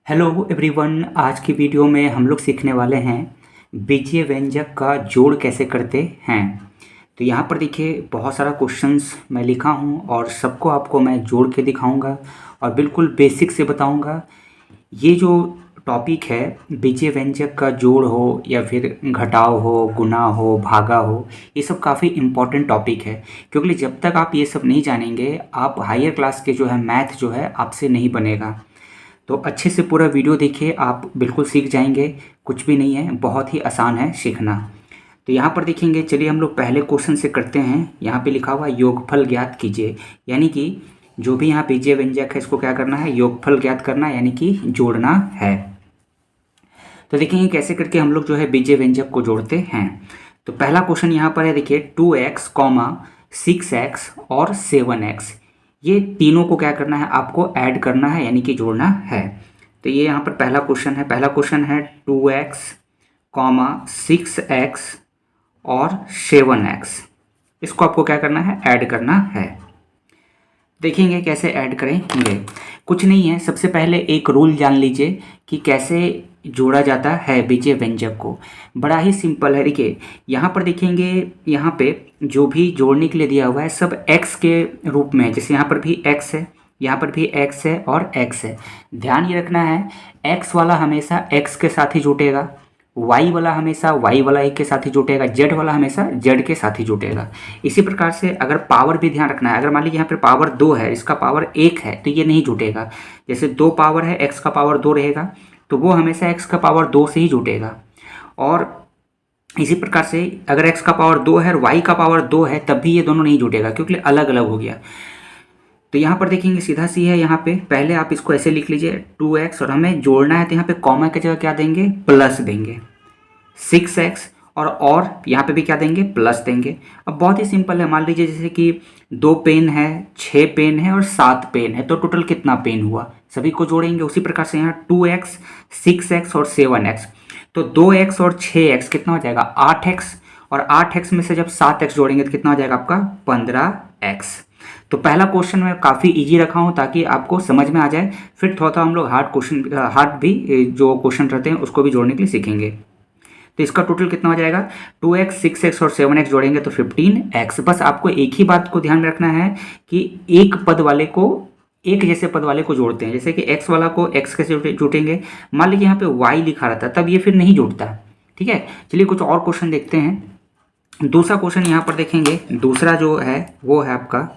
Hello everyone. आज की video में हम लोग सीखने वाले हैं बीजीय व्यंजक का जोड़ कैसे करते हैं। तो यहाँ पर देखिए बहुत सारा क्वेश्चंस मैं लिखा हूँ और सबको आपको मैं जोड़ के दिखाऊंगा और बिल्कुल बेसिक से बताऊंगा। ये जो टॉपिक है बीजीय व्यंजक का जोड़ हो या फिर घटाव हो, गुणा हो, भागा हो, ये सब काफ़ी इम्पॉर्टेंट टॉपिक है क्योंकि जब तक आप ये सब नहीं जानेंगे आप हायर क्लास के जो है मैथ जो है आपसे नहीं बनेगा। तो अच्छे से पूरा वीडियो देखिए, आप बिल्कुल सीख जाएंगे। कुछ भी नहीं है, बहुत ही आसान है सीखना। तो यहाँ पर देखेंगे, चलिए हम लोग पहले क्वेश्चन से करते हैं। यहाँ पे लिखा हुआ योगफल ज्ञात कीजिए, यानी कि जो भी यहाँ बीजीय व्यंजक है इसको क्या करना है, योगफल ज्ञात करना, यानी कि जोड़ना है। तो देखेंगे कैसे करके हम लोग जो है बीजीय व्यंजक को जोड़ते हैं। तो पहला क्वेश्चन यहाँ पर है, देखिए 2x, 6x और 7x, ये तीनों को क्या करना है, आपको ऐड करना है यानी कि जोड़ना है। तो ये यहाँ पर पहला क्वेश्चन है। पहला क्वेश्चन है 2x, 6x और 7x, इसको आपको क्या करना है, ऐड करना है। देखेंगे कैसे ऐड करेंगे। कुछ नहीं है, सबसे पहले एक रूल जान लीजिए कि कैसे जोड़ा जाता है बीजीय व्यंजक को। बड़ा ही सिंपल है। देखिए यहाँ पर देखेंगे, यहाँ पे जो भी जोड़ने के लिए दिया हुआ है सब x के रूप में है। जैसे यहाँ पर भी x है, यहाँ पर भी x है और x है। ध्यान ये रखना है, x वाला हमेशा x के साथ ही जुटेगा, y वाला हमेशा y वाला एक के साथ ही जुटेगा, z वाला हमेशा z के साथ ही जुटेगा। इसी प्रकार से अगर पावर भी ध्यान रखना है, अगर मान लीजिए यहाँ पर पावर 2 है, इसका पावर 1 है, तो ये नहीं जुटेगा। जैसे 2 पावर है, x का पावर 2 रहेगा, तो वो हमेशा x का पावर 2 से ही जुटेगा। और इसी प्रकार से अगर x का पावर 2 है और y का पावर 2 है, तब भी ये दोनों नहीं जुटेगा क्योंकि अलग अलग हो गया। तो यहाँ पर देखेंगे सीधा सी है, यहाँ पे पहले आप इसको ऐसे लिख लीजिए 2x, और हमें जोड़ना है तो यहाँ पे कॉमा की जगह क्या देंगे, प्लस देंगे। 6x और यहाँ पे भी क्या देंगे, प्लस देंगे। अब बहुत ही सिंपल है, मान लीजिए जैसे कि 2 पेन है, 6 पेन है और 7 पेन है, तो टोटल कितना पेन हुआ, सभी को जोड़ेंगे। उसी प्रकार से यहाँ 2x, 6x और 7x, तो 2x और 6x कितना हो जाएगा, 8x, और 8x में से जब 7x जोड़ेंगे तो कितना हो जाएगा आपका, 15x। तो पहला क्वेश्चन मैं काफ़ी इजी रखा हूँ ताकि आपको समझ में आ जाए। फिर थोड़ा हम लोग हार्ड भी जो क्वेश्चन रहते हैं उसको भी जोड़ने के लिए सीखेंगे। तो इसका टोटल कितना हो जाएगा, 2x, 6x और 7x जोड़ेंगे तो 15x। बस आपको एक ही बात को ध्यान में रखना है कि एक पद वाले को, एक जैसे पद वाले को जोड़ते हैं। जैसे कि x वाला को x कैसे जोड़ेंगे, मान लीजिए यहाँ पे y लिखा रहता है, तब ये फिर नहीं जुड़ता। ठीक है, चलिए कुछ और क्वेश्चन देखते हैं। दूसरा क्वेश्चन यहाँ पर देखेंगे, दूसरा जो है वो है आपका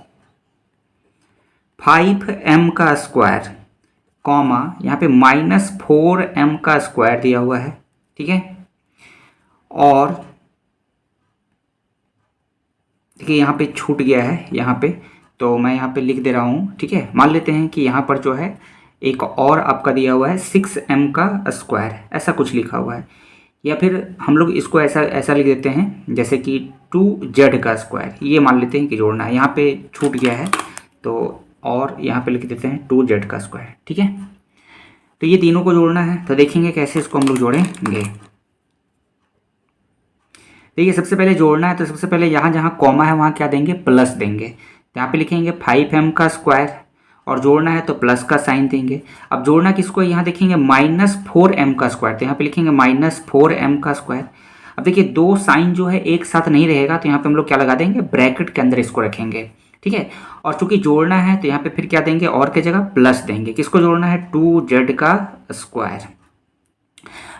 5m का स्क्वायर, कॉमा यहाँ पे -4m का स्क्वायर दिया हुआ है। ठीक है, और देखिए यहाँ पे छूट गया है, यहाँ पे तो मैं यहाँ पे लिख दे रहा हूँ। ठीक है, मान लेते हैं कि यहाँ पर जो है एक और आपका दिया हुआ है 6m का स्क्वायर, ऐसा कुछ लिखा हुआ है। या फिर हम लोग इसको ऐसा लिख देते हैं जैसे कि 2z का स्क्वायर, ये मान लेते हैं कि जोड़ना है। यहाँ पे छूट गया है तो और यहाँ पे लिख देते हैं 2z का स्क्वायर। ठीक है, तो ये तीनों को जोड़ना है। तो देखेंगे कैसे इसको हम लोग जोड़ेंगे। देखिए सबसे पहले जोड़ना है तो सबसे पहले यहाँ जहाँ कॉमा है वहाँ क्या देंगे, प्लस देंगे। तो यहाँ पे लिखेंगे 5m का स्क्वायर, और जोड़ना है तो प्लस का साइन देंगे। अब जोड़ना किसको, यहाँ देखेंगे -4m का स्क्वायर, तो यहाँ पे लिखेंगे -4m का स्क्वायर। अब देखिए दो साइन जो है एक साथ नहीं रहेगा, तो यहाँ पे हम लोग क्या लगा देंगे, ब्रैकेट के अंदर इसको रखेंगे। ठीक है, और चूंकि जोड़ना है तो यहाँ पे फिर क्या देंगे, और की जगह प्लस देंगे। किसको जोड़ना है, 2z का स्क्वायर।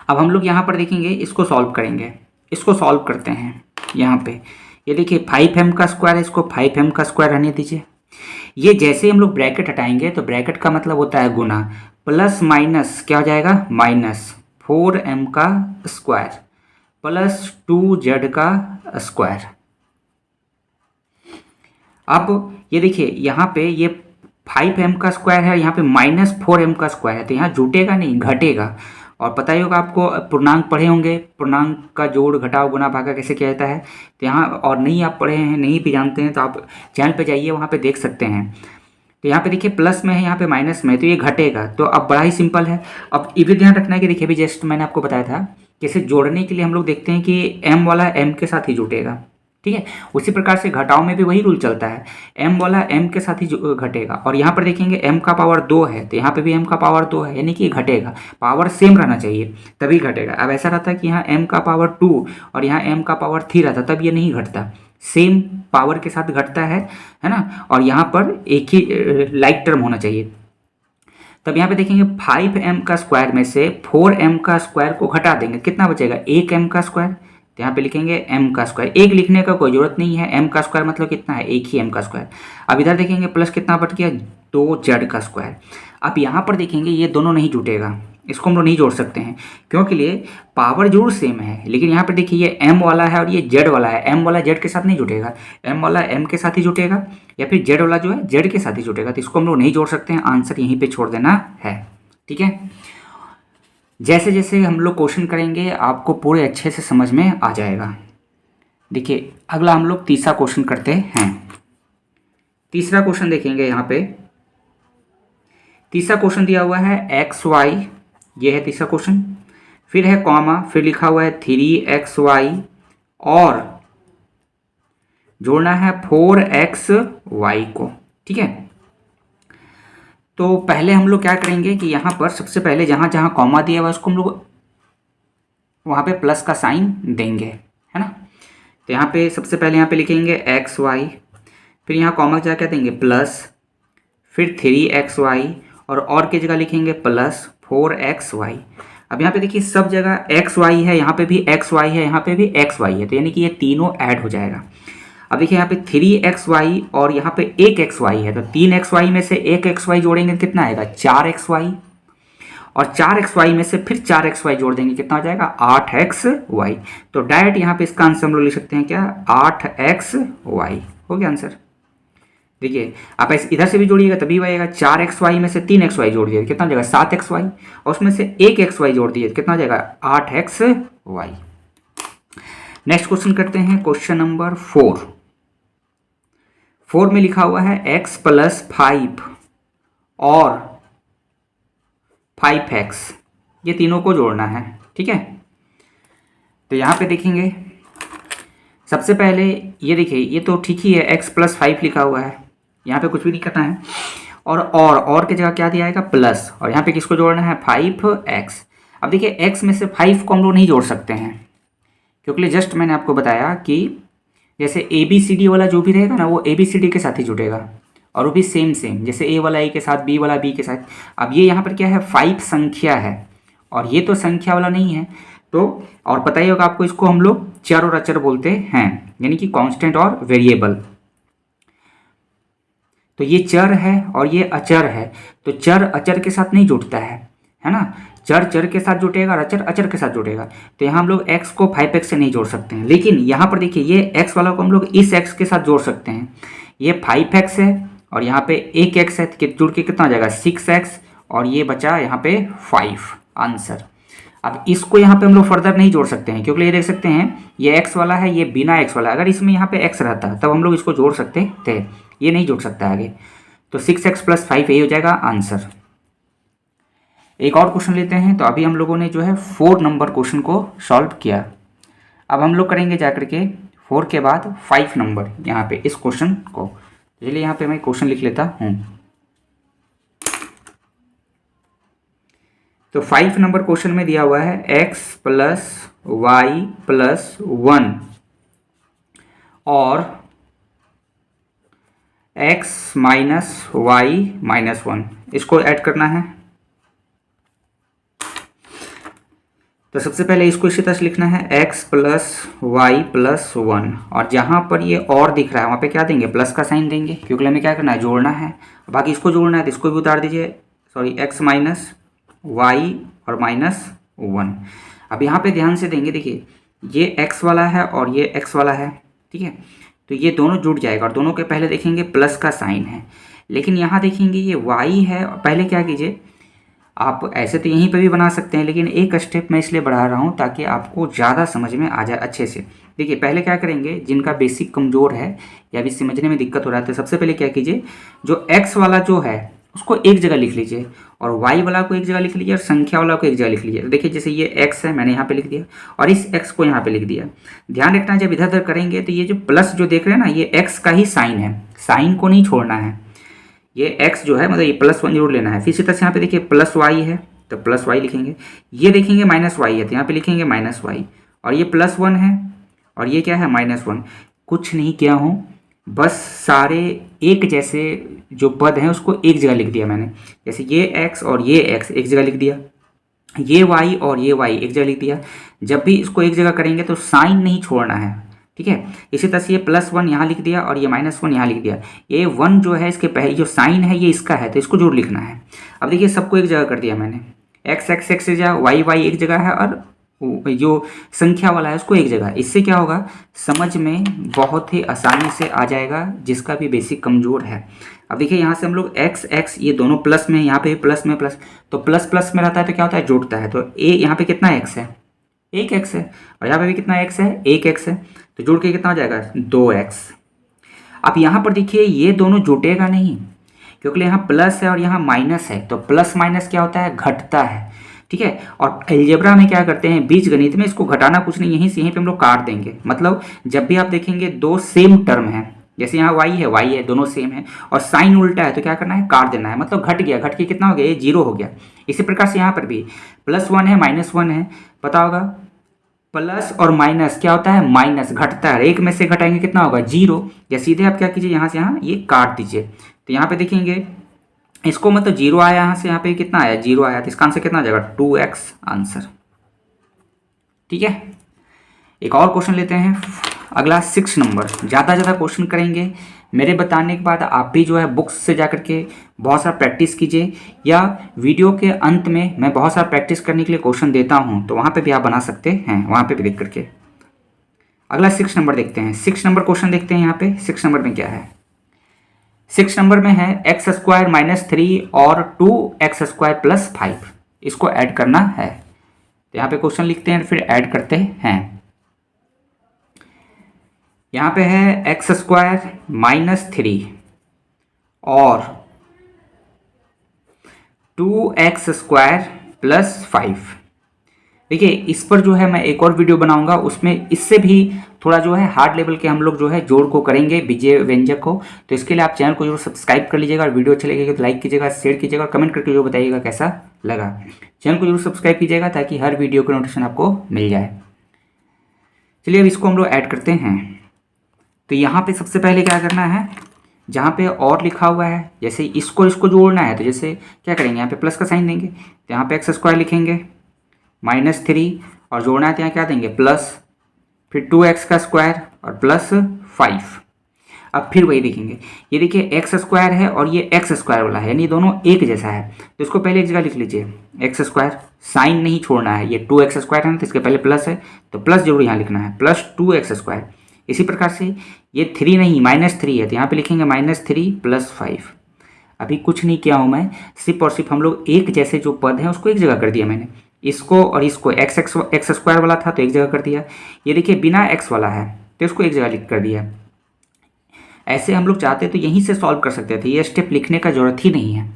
अब हम लोग यहाँ पर देखेंगे, इसको सॉल्व करेंगे। इसको सॉल्व करते हैं। यहाँ पे ये देखिए 5m का स्क्वायर है, इसको 5m का स्क्वायर रहने दीजिए। ये जैसे ही हम लोग ब्रैकेट हटाएंगे तो ब्रैकेट का मतलब होता है गुना, प्लस माइनस क्या हो जाएगा, -4m का स्क्वायर प्लस 2z का स्क्वायर। अब ये देखिए यहाँ पे ये 5m का स्क्वायर है, यहाँ पे -4m का स्क्वायर है, तो यहाँ जुटेगा नहीं, घटेगा। और पता ही होगा आपको, पूर्णांक पढ़े होंगे, पूर्णांक का जोड़ घटाव गुना भागा कैसे किया जाता है। तो यहाँ और नहीं आप पढ़े हैं, नहीं भी जानते हैं, तो आप चैनल पे जाइए, वहाँ पे देख सकते हैं। तो यहाँ पे देखिए प्लस में है, यहाँ पे माइनस में है, तो ये घटेगा। तो अब बड़ा ही सिंपल है। अब ये भी ध्यान रखना है कि देखिए अभी जस्ट मैंने आपको बताया था कि इसे जोड़ने के लिए हम लोग देखते हैं कि m वाला m के साथ ही जुटेगा। ठीक है। उसी प्रकार से घटाव में भी वही रूल चलता है, m वाला m के साथ ही घटेगा। और यहाँ पर देखेंगे m का पावर 2 है तो यहाँ पे भी m का पावर 2 है, यानी कि घटेगा, पावर सेम रहना चाहिए तभी घटेगा। अब ऐसा रहता है कि यहाँ m का पावर 2 और यहाँ m का पावर 3 रहता, तब ये नहीं घटता, सेम पावर के साथ घटता है ना। और यहाँ पर एक ही लाइक टर्म होना चाहिए। तब यहाँ पे देखेंगे 5m का स्क्वायर में से 4m का स्क्वायर को घटा देंगे, कितना बचेगा, 1m का स्क्वायर। तो यहाँ पे लिखेंगे m का स्क्वायर, एक लिखने का कोई जरूरत नहीं है, m का स्क्वायर मतलब कितना है, एक ही m का स्क्वायर। अब इधर देखेंगे प्लस कितना बच गया, 2z का स्क्वायर। अब यहाँ पर देखेंगे ये दोनों नहीं जुटेगा, इसको हम लोग नहीं जोड़ सकते हैं क्योंकि लिए पावर जरूर सेम है, लेकिन यहाँ पर देखिए ये m वाला है और ये z वाला है, m वाला z के साथ नहीं जुटेगा, m वाला m के साथ ही जुटेगा, या फिर z वाला जो है z के साथ ही जुटेगा। तो इसको हम लोग नहीं जोड़ सकते हैं, आंसर यहीं पे छोड़ देना है। ठीक है, जैसे जैसे हम लोग क्वेश्चन करेंगे आपको पूरे अच्छे से समझ में आ जाएगा। देखिए अगला हम लोग तीसरा क्वेश्चन करते हैं। तीसरा क्वेश्चन देखेंगे, यहाँ पे तीसरा क्वेश्चन दिया हुआ है XY, ये है तीसरा क्वेश्चन, फिर है कॉमा, फिर लिखा हुआ है 3XY और जोड़ना है 4XY को। ठीक है, तो पहले हम लोग क्या करेंगे कि यहाँ पर सबसे पहले जहाँ जहाँ कॉमा दिया हुआ है उसको हम लोग वहाँ पे प्लस का साइन देंगे, है ना। तो यहाँ पे सबसे पहले यहाँ पे लिखेंगे XY, फिर यहाँ कॉमा क्या देंगे प्लस, फिर 3XY और की जगह लिखेंगे प्लस 4XY। अब यहाँ पे देखिए सब जगह XY है, यहाँ पे भी XY है, यहाँ पे भी XY है, तो यानी कि ये तीनों ऐड हो जाएगा। अब देखिए यहाँ पे 3XY और यहाँ पे 1XY है, तो 3XY में से 1XY जोड़ेंगे कितना आएगा, 4XY, और 4XY में से फिर 4XY जोड़ देंगे, कितना हो जाएगा, 8XY। तो डायरेक्ट यहाँ पे इसका आंसर हम लोग लिख सकते हैं क्या, 8XY हो गया आंसर। देखिए आप इधर से भी जोड़िएगा तभी आएगा, 4XY में से 3XY जोड़ दिए कितना हो जाएगा, 7XY, और उसमें से 1XY जोड़ दिए कितना हो जाएगा, 8XY। नेक्स्ट क्वेश्चन करते हैं, क्वेश्चन नंबर 4 में लिखा हुआ है x + 5 और 5x, ये तीनों को जोड़ना है। ठीक है, तो यहाँ पे देखेंगे सबसे पहले ये देखिए ये तो ठीक ही है, x + 5 लिखा हुआ है, यहाँ पे कुछ भी नहीं करना है, और की जगह क्या दिया जाएगा प्लस, और यहाँ पे किसको जोड़ना है, 5x। अब देखिए x में से 5 को हम लोग नहीं जोड़ सकते हैं क्योंकि जस्ट मैंने आपको बताया कि जैसे ABCD वाला जो भी रहेगा ना वो ABCD के साथ ही जुटेगा, और वो भी सेम जैसे A वाला A के साथ, B वाला B के साथ। अब ये यहाँ पर क्या है, 5 संख्या है और ये तो संख्या वाला नहीं है, तो और पता ही होगा आपको इसको हम लोग चर और अचर बोलते हैं, यानी कि कांस्टेंट और वेरिएबल। तो ये चर है और ये अचर है, तो चर अचर के साथ नहीं जुड़ता है ना, चर के साथ जुटेगा और अचर के साथ जुटेगा। तो यहाँ हम लोग x को 5x से नहीं जोड़ सकते हैं, लेकिन यहाँ पर देखिए ये x वाला को हम लोग इस x के साथ जोड़ सकते हैं। ये 5x है और यहाँ पे 1x है, जुड़ के कितना हो जाएगा, 6x, और ये बचा यहाँ पे 5 आंसर। अब इसको यहाँ पे हम लोग फर्दर नहीं जोड़ सकते हैं क्योंकि ये देख सकते हैं ये x वाला है, ये बिना x वाला, अगर इसमें यहाँ पे x रहता तब हम लोग इसको जोड़ सकते थे, ये नहीं जोड़ सकता आगे। तो 6x + 5 यही हो जाएगा आंसर। एक और क्वेश्चन लेते हैं, तो अभी हम लोगों ने जो है 4 नंबर क्वेश्चन को सॉल्व किया। अब हम लोग करेंगे जाकर के 4 के बाद 5 नंबर यहाँ पे इस क्वेश्चन को। चलिए यहाँ पे मैं क्वेश्चन लिख लेता हूँ। तो 5 नंबर क्वेश्चन में दिया हुआ है x + y + 1 और x - y - 1, इसको ऐड करना है। तो सबसे पहले इसको इसी तरह से लिखना है x + y + 1, और जहाँ पर ये और दिख रहा है वहाँ पे क्या देंगे, प्लस का साइन देंगे क्योंकि हमें क्या करना है, जोड़ना है। बाकी इसको जोड़ना है तो इसको भी उतार दीजिए, सॉरी x - y और -1। अब यहाँ पे ध्यान से देंगे, देखिए ये x वाला है और ये x वाला है, ठीक है, तो ये दोनों जुड़ जाएगा और दोनों के पहले देखेंगे प्लस का साइन है। लेकिन यहाँ देखेंगे ये y है, पहले क्या कीजिए, आप ऐसे तो यहीं पे भी बना सकते हैं, लेकिन एक स्टेप मैं इसलिए बढ़ा रहा हूँ ताकि आपको ज़्यादा समझ में आ जाए अच्छे से। देखिए पहले क्या करेंगे, जिनका बेसिक कमज़ोर है या भी समझने में दिक्कत हो रहा है, तो सबसे पहले क्या कीजिए, जो x वाला जो है उसको एक जगह लिख लीजिए, और y वाला को एक जगह लिख लीजिए, और संख्या वाला को एक जगह लिख लीजिए। तो देखिए जैसे ये x है, मैंने यहाँ पे लिख दिया, और इस x को यहाँ पे लिख दिया। ध्यान रखना जब इधर उधर करेंगे तो ये जो प्लस जो देख रहे हैं ना, ये x का ही साइन है, साइन को नहीं छोड़ना है। ये x जो है मतलब ये +1 जरूर लेना है। फिर इसी तरह से यहाँ पे देखिए प्लस y है तो प्लस y लिखेंगे, ये देखेंगे माइनस y है तो यहाँ पे लिखेंगे माइनस y, और ये +1 है और ये क्या है -1। कुछ नहीं किया हूँ, बस सारे एक जैसे जो पद हैं उसको एक जगह लिख दिया मैंने। जैसे ये x और ये x एक जगह लिख दिया, ये y और ये y एक जगह लिख दिया। जब भी इसको एक जगह करेंगे तो साइन नहीं छोड़ना है, ठीक है। इसी तरह से ये +1 यहाँ लिख दिया और ये -1 यहाँ लिख दिया। ये 1 जो है इसके पहले जो साइन है ये इसका है तो इसको जरूर लिखना है। अब देखिए सबको एक जगह कर दिया मैंने, x x एक जगह, y y एक जगह है, और जो संख्या वाला है उसको एक जगह। इससे क्या होगा, समझ में बहुत ही आसानी से आ जाएगा जिसका भी बेसिक कमज़ोर है। अब देखिए यहाँ से हम लोग x x ये दोनों प्लस में, यहाँ पे प्लस में प्लस, तो प्लस प्लस में रहता है तो क्या होता है, जोड़ता है। तो a यहाँ पे कितना x है, 1x है, और यहाँ पे भी कितना x है, 1x है, तो जोड़ के कितना हो जाएगा, 2x। अब यहाँ पर देखिए ये दोनों जुटेगा नहीं, क्योंकि यहाँ प्लस है और यहाँ माइनस है, तो प्लस माइनस क्या होता है, घटता है, ठीक है। और अलजेब्रा में क्या करते हैं, बीज गणित में इसको घटाना कुछ नहीं, यहीं पे हम लोग काट देंगे। मतलब जब भी आप देखेंगे दो सेम टर्म है, जैसे यहाँ y है दोनों सेम है, और साइन उल्टा है तो क्या करना है, काट देना है। मतलब घट गया, घट के कितना हो गया, ये 0 हो गया। इसी प्रकार से यहाँ पर भी +1 है -1 है, पता होगा प्लस और माइनस क्या होता है, माइनस घटता है, एक में से घटाएंगे कितना होगा, 0। या सीधे आप क्या कीजिए, यहाँ से यहाँ ये काट दीजिए। तो यहाँ पे देखेंगे इसको मतलब 0 आया, यहाँ से यहाँ पे कितना आया, 0 आया, तो इसका आंसर कितना आ जाएगा, 2x आंसर, ठीक है। एक और क्वेश्चन लेते हैं, अगला 6 नंबर। ज़्यादा क्वेश्चन करेंगे, मेरे बताने के बाद आप भी जो है बुक्स से जा करके बहुत सारा प्रैक्टिस कीजिए, या वीडियो के अंत में मैं बहुत सारा प्रैक्टिस करने के लिए क्वेश्चन देता हूँ, तो वहाँ पे भी आप बना सकते हैं, वहाँ पे भी देख करके। अगला 6 नंबर देखते हैं, 6 नंबर क्वेश्चन देखते हैं। यहाँ पे 6 नंबर में क्या है, 6 नंबर में है x² - 3 और 2x² + 5, इसको ऐड करना है। तो यहाँ पे क्वेश्चन लिखते हैं फिर ऐड करते हैं। यहाँ पे है x² - 3 और 2x² + 5। देखिए इस पर जो है मैं एक और वीडियो बनाऊंगा, उसमें इससे भी थोड़ा जो है हार्ड लेवल के हम लोग जो है जोड़ को करेंगे, बीजीय व्यंजक को। तो इसके लिए आप चैनल को जरूर सब्सक्राइब कर लीजिएगा, और वीडियो अच्छी लगेगी तो लाइक कीजिएगा, शेयर कीजिएगा, और कमेंट करके जो बताइएगा कैसा लगा। चैनल को जरूर सब्सक्राइब कीजिएगा ताकि हर वीडियो का नोटिफिकेशन आपको मिल जाए। चलिए अब इसको हम लोग ऐड करते हैं। तो यहाँ पे सबसे पहले क्या करना है, जहाँ पे और लिखा हुआ है, जैसे इसको जोड़ना है तो जैसे क्या करेंगे, यहाँ पे प्लस का साइन देंगे, तो यहाँ पे x² लिखेंगे -3, और जोड़ना है तो यहाँ क्या देंगे, प्लस, फिर 2x² और +5। अब फिर वही देखेंगे, ये देखिए x² है और ये x² वाला है, यानी दोनों एक जैसा है, तो इसको पहले एक जगह लिख लीजिए, x², साइन नहीं छोड़ना है। ये 2x² है तो इसके पहले प्लस है तो प्लस जरूर यहाँ लिखना है, +2x²। इसी प्रकार से ये 3 नहीं -3 है तो यहाँ पे लिखेंगे -3 + 5। अभी कुछ नहीं किया हूँ मैं, सिर्फ और सिर्फ हम लोग एक जैसे जो पद हैं उसको एक जगह कर दिया मैंने। इसको और इसको x² वाला था तो एक जगह कर दिया, ये देखिए बिना x वाला है तो इसको एक जगह लिख कर दिया। ऐसे हम लोग चाहते तो यहीं से सॉल्व कर सकते थे, ये स्टेप लिखने का जरूरत ही नहीं है।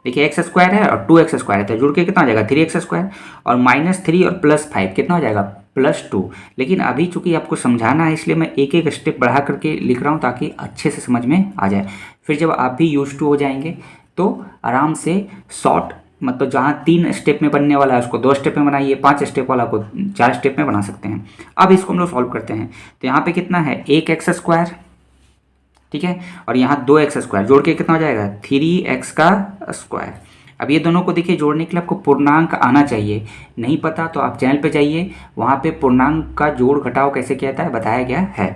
देखिए x² है और 2x² है तो जुड़ के कितना हो जाएगा, 3x², और -3 और +5 कितना हो जाएगा, +2। लेकिन अभी चूंकि आपको समझाना है इसलिए मैं एक एक स्टेप बढ़ा करके लिख रहा हूँ ताकि अच्छे से समझ में आ जाए। फिर जब आप भी यूज टू हो जाएंगे तो आराम से शॉर्ट, मतलब जहाँ 3 स्टेप में बनने वाला है उसको 2 स्टेप में बनाइए, 5 स्टेप वाला को 4 स्टेप में बना सकते हैं। अब इसको हम लोग सॉल्व करते हैं। तो यहाँ पे कितना है, 1x², ठीक है, और यहाँ 2x², जोड़ के कितना हो जाएगा, 3x²। अब ये दोनों को देखिए जोड़ने के लिए आपको पूर्णांक आना चाहिए, नहीं पता तो आप चैनल पे जाइए, वहाँ पे पूर्णांक का जोड़ घटाव कैसे किया जाता है बताया गया है।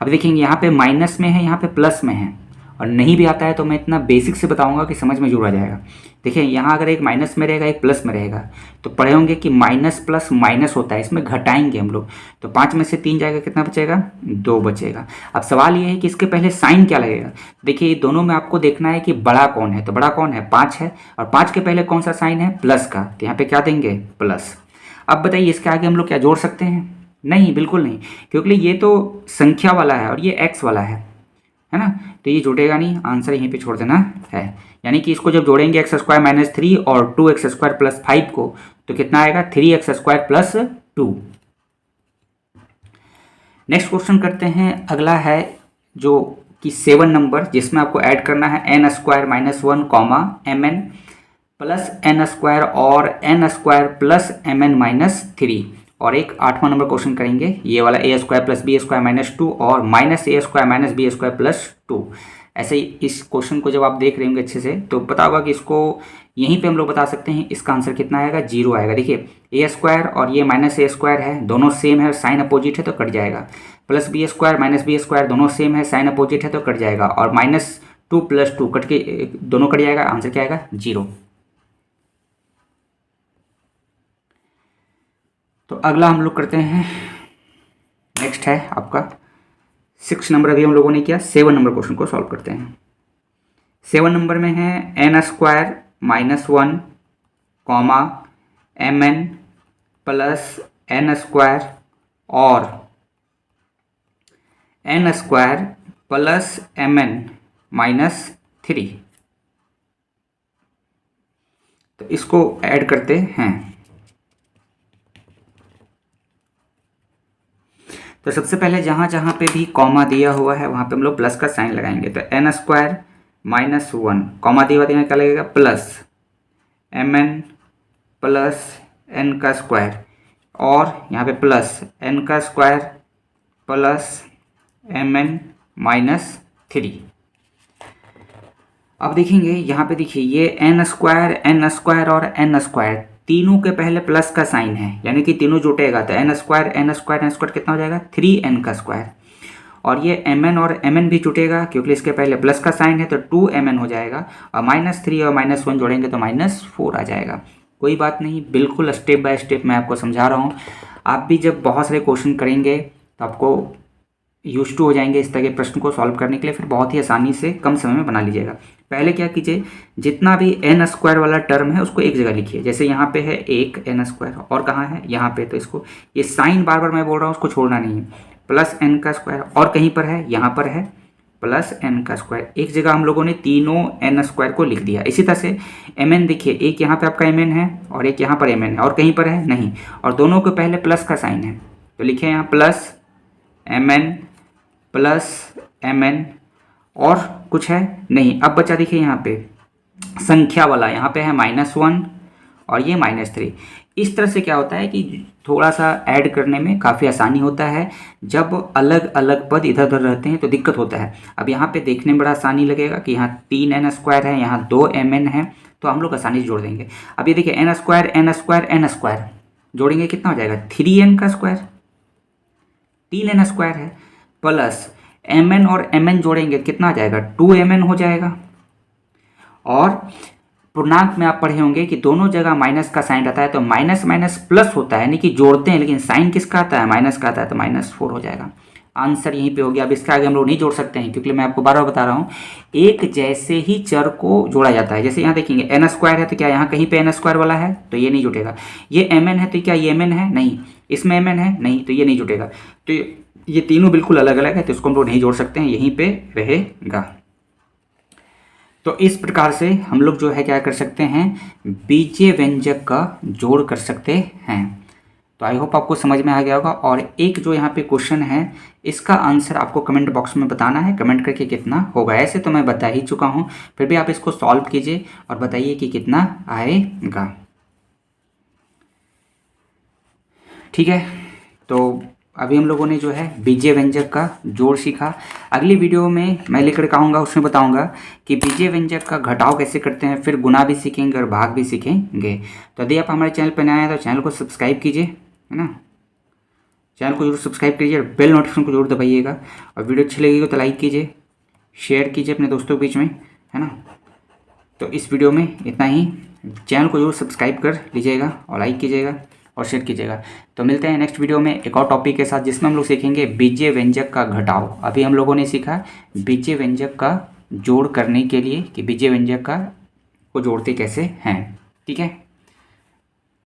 अब देखेंगे यहाँ पे माइनस में है, यहाँ पे प्लस में है, और नहीं भी आता है तो मैं इतना बेसिक से बताऊंगा कि समझ में जरूर आ जाएगा। देखिए यहाँ अगर एक माइनस में रहेगा एक प्लस में रहेगा तो पढ़े होंगे कि माइनस प्लस माइनस होता है, इसमें घटाएंगे हम लोग, तो 5 में से 3 जाएगा, कितना बचेगा, 2 बचेगा। अब सवाल ये है कि इसके पहले साइन क्या लगेगा। देखिए ये दोनों में आपको देखना है कि बड़ा कौन है, तो बड़ा कौन है, 5 है, और 5 के पहले कौन सा साइन है, प्लस का, तो यहाँ पे क्या देंगे, प्लस। अब बताइए इसके आगे हम लोग क्या जोड़ सकते हैं, नहीं, बिल्कुल नहीं, क्योंकि ये तो संख्या वाला है और ये x वाला है है ना। तो ये जुड़ेगा नहीं, आंसर यहीं पे छोड़ देना है। यानी कि इसको जब जोड़ेंगे एक्स स्क्वायर माइनस 3 और 2x स्क्वायर प्लस 5 को, तो कितना आएगा 3x square plus 2। Next question करते हैं। अगला है जो कि 7 नंबर, जिसमें आपको ऐड करना है n square minus 1 comma m N plus n square और N square plus M N minus 3। और एक 8वां नंबर क्वेश्चन करेंगे, ये वाला a square plus B square minus 2 और minus a square minus B square plus 2। ऐसे ही इस क्वेश्चन को जब आप देख रहे होंगे अच्छे से तो पता होगा कि इसको यहीं पे हम लोग बता सकते हैं इसका आंसर कितना आएगा, 0 आएगा। देखिए ए स्क्वायर और ये माइनस ए स्क्वायर है, दोनों सेम है, साइन अपोजिट है तो कट जाएगा। Plus B square minus B square दोनों सेम है, साइन अपोजिट है तो कट जाएगा। और माइनस 2 प्लस 2 कट के दोनों कट जाएगा, आंसर क्या आएगा 0। तो अगला हम लोग करते हैं, नेक्स्ट है आपका 6 नंबर। अभी हम लोगों ने किया, 7 नंबर क्वेश्चन को सॉल्व करते हैं। 7 नंबर में है n square minus 1 comma m N plus n square और N square plus M N minus 3। तो इसको ऐड करते हैं। तो सबसे पहले जहाँ जहाँ पे भी कॉमा दिया हुआ है वहाँ पे हम लोग प्लस का साइन लगाएंगे। तो एन स्क्वायर माइनस 1 कॉमा दिया हुआ क्या लगेगा, plus M N plus N का स्क्वायर और यहाँ पे प्लस एन का square plus M N minus 3। अब देखेंगे यहाँ पे, देखिए ये एन स्क्वायर और एन स्क्वायर तीनों के पहले प्लस का साइन है, यानी कि तीनों जुटेगा। तो एन स्क्वायर कितना हो जाएगा 3n का स्क्वायर। और ये एम एन और एम एन भी जुटेगा क्योंकि इसके पहले प्लस का साइन है, तो 2mn हो जाएगा। और माइनस 3 और माइनस 1 जोड़ेंगे तो माइनस 4 आ जाएगा। कोई बात नहीं, बिल्कुल स्टेप बाय स्टेप मैं आपको समझा रहा हूँ। आप भी जब बहुत सारे क्वेश्चन करेंगे तो आपको यूज टू हो जाएंगे इस तरह के प्रश्न को सॉल्व करने के लिए, फिर बहुत ही आसानी से कम समय में बना लीजिएगा। पहले क्या कीजिए, जितना भी एन स्क्वायर वाला टर्म है उसको एक जगह लिखिए। जैसे यहाँ पे है एक एन स्क्वायर और कहाँ है यहाँ पे, तो इसको ये साइन बार बार मैं बोल रहा हूँ उसको छोड़ना नहीं है। प्लस एन का स्क्वायर और कहीं पर है, यहाँ पर है प्लस एन का स्क्वायर। एक जगह हम लोगों ने तीनों एन स्क्वायर को लिख दिया। इसी तरह से एम एन देखिए, एक यहाँ पे आपका एम एन है और एक यहाँ पर एम एन है और कहीं पर है नहीं, और दोनों के पहले प्लस का साइन है। तो लिखे यहाँ plus M N plus M N और कुछ है नहीं। अब बचा देखिए यहाँ पे संख्या वाला, यहाँ पे है -1 और ये -3। इस तरह से क्या होता है कि थोड़ा सा ऐड करने में काफ़ी आसानी होता है। जब अलग अलग पद इधर उधर रहते हैं तो दिक्कत होता है। अब यहाँ पे देखने में बड़ा आसानी लगेगा कि यहाँ 3n स्क्वायर है, यहाँ 2mn है, तो हम लोग आसानी से जोड़ देंगे। अब ये देखिए n स्क्वायर जोड़ेंगे कितना हो जाएगा 3n का स्क्वायर, 3n स्क्वायर है, प्लस mn और mn जोड़ेंगे कितना आ जाएगा 2mn हो जाएगा। और पूर्णांक में आप पढ़े होंगे कि दोनों जगह माइनस का साइन रहता है, तो माइनस माइनस प्लस होता है, यानी कि जोड़ते हैं लेकिन साइन किसका आता है, माइनस का आता है, तो -4 हो जाएगा। आंसर यहीं पे हो गया। अब इसके आगे हम लोग नहीं जोड़ सकते हैं क्योंकि मैं आपको बार बार बता रहा हूँ एक जैसे ही चर को जोड़ा जाता है। जैसे यहाँ देखेंगे n स्क्वायर है तो क्या यहाँ कहीं पे n स्क्वायर वाला है, तो ये नहीं जुटेगा। ये mn है तो क्या ये mn है, नहीं। इसमें mn है, नहीं, तो ये नहीं जुटेगा। तो ये तीनों बिल्कुल अलग अलग है, तो इसको हम लोग नहीं जोड़ सकते हैं, यहीं पे रहेगा। तो इस प्रकार से हम लोग जो है क्या कर सकते हैं, बीजीय व्यंजक का जोड़ कर सकते हैं। तो आई होप आपको समझ में आ गया होगा। और एक जो यहाँ पे क्वेश्चन है इसका आंसर आपको कमेंट बॉक्स में बताना है, कमेंट करके कितना होगा। ऐसे तो मैं बता ही चुका हूँ, फिर भी आप इसको सॉल्व कीजिए और बताइए कि कितना आएगा। ठीक है, तो अभी हम लोगों ने जो है बीजीय व्यंजक का जोड़ सीखा। अगली वीडियो में मैं लेकर के आऊँगा, उसमें बताऊँगा कि बीजीय व्यंजक का घटाव कैसे करते हैं, फिर गुना भी सीखेंगे और भाग भी सीखेंगे। तो यदि आप हमारे चैनल पर नए हैं तो चैनल को सब्सक्राइब कीजिए, है ना, चैनल को जरूर सब्सक्राइब कीजिए, बेल नोटिफिकेशन को जरूर दबाइएगा। और वीडियो अच्छी लगेगी तो लाइक कीजिए, शेयर कीजिए अपने दोस्तों के बीच में, है ना। तो इस वीडियो में इतना ही। चैनल को जरूर सब्सक्राइब कर लीजिएगा और लाइक कीजिएगा और शेयर कीजिएगा। तो मिलते हैं नेक्स्ट वीडियो में एक और टॉपिक के साथ, जिसमें हम लोग सीखेंगे बीजीय व्यंजक का घटाव। अभी हम लोगों ने सीखा बीजीय व्यंजक का जोड़ करने के लिए कि बीजीय व्यंजक का को जोड़ते कैसे हैं। ठीक है।